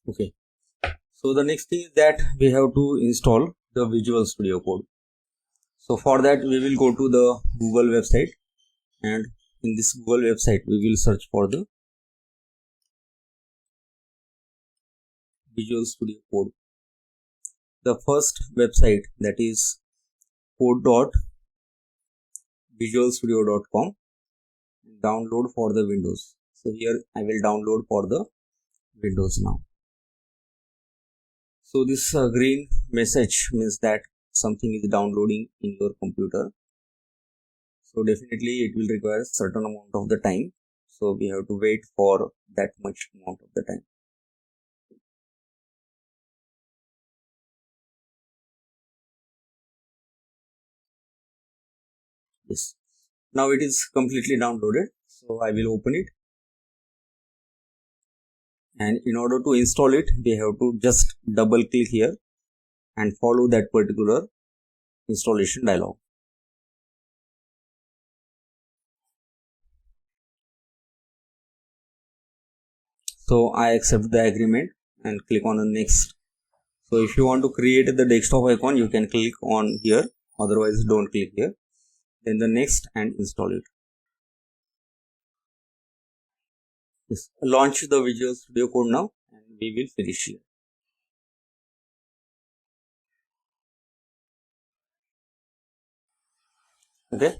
Okay, so the next thing is that we have to install the Visual Studio Code. So for that we will go to the Google website, and in this Google website we will search for the Visual Studio Code. The first website, that is code.visualstudio.com, download for the Windows. So here I will download for the Windows now. So this green message means that something is downloading in your computer. So definitely it will require certain amount of the time. So we have to wait for that much amount of the time. Yes. Now it is completely downloaded. So I will open it. And in order to install it, we have to just double click here and follow that particular installation dialog. So I accept the agreement and click on the next. So if you want to create the desktop icon, you can click on here, otherwise don't click here. Then the next and install it. Yes. Launch the Visual Studio Code now, and we will finish here. Okay.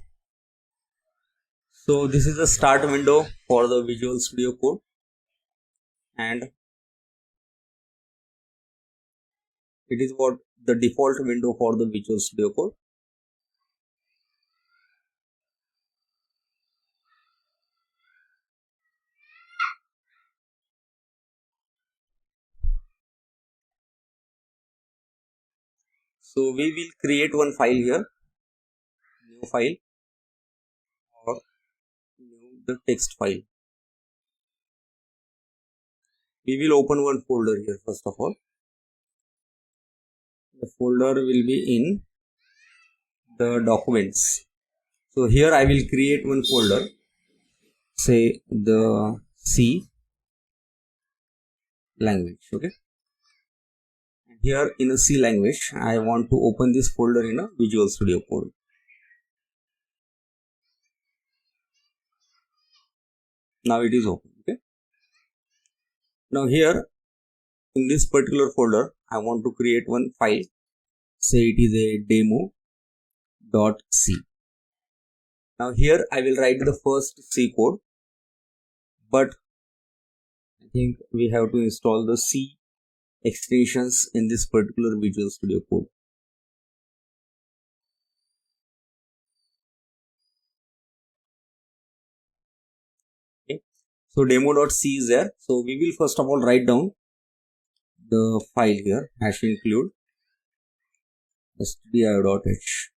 So this is the start window for the Visual Studio Code, and it is what the default window for the Visual Studio Code. So we will create one file here, new file, or new the text file. We will open one folder here first of all. The folder will be in the documents. So here I will create one folder, say the C language. Okay. And here in a C language, I want to open this folder in a Visual Studio Code. Now it is open. Okay. Now here in this particular folder, I want to create one file. Say it is a demo.c. Now here I will write the first C code, but I think we have to install the C extensions in this particular Visual Studio Code. Okay. So demo.c is there. So we will first of all write down the file here, hash include stdio.h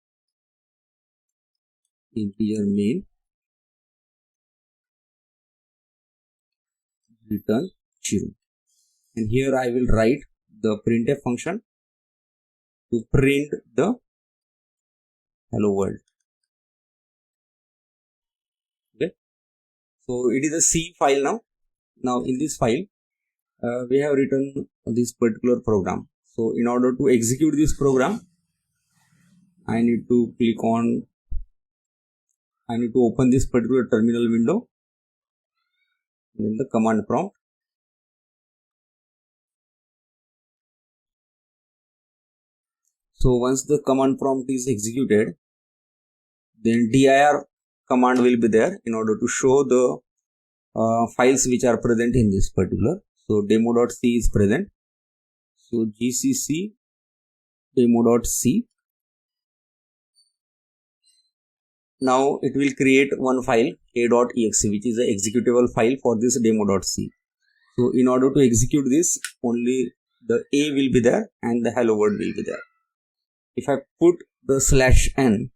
integer main return 0, and here I will write the printf function to print the hello world. Okay, so it is a C file now. Now in this file we have written this particular program. So in order to execute this program, I need to open this particular terminal window, then the command prompt. So once the command prompt is executed, then dir command will be there in order to show the files which are present in this particular. So demo.c is present. So gcc demo.c. Now it will create one file a.exe, which is an executable file for this demo.c. So in order to execute this, only the a will be there and the hello world will be there. If I put the /n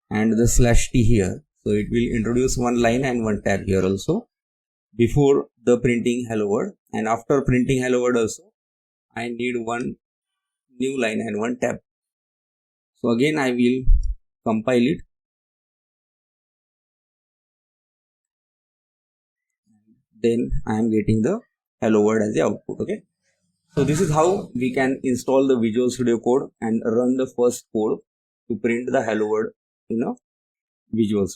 and the /t here, so it will introduce one line and one tab here also before the printing hello world, and after printing hello world also I need one new line and one tab. So again I will compile it, then I am getting the hello world as the output. Okay, So this is how we can install the Visual Studio Code and run the first code to print the hello world in a Visual Studio.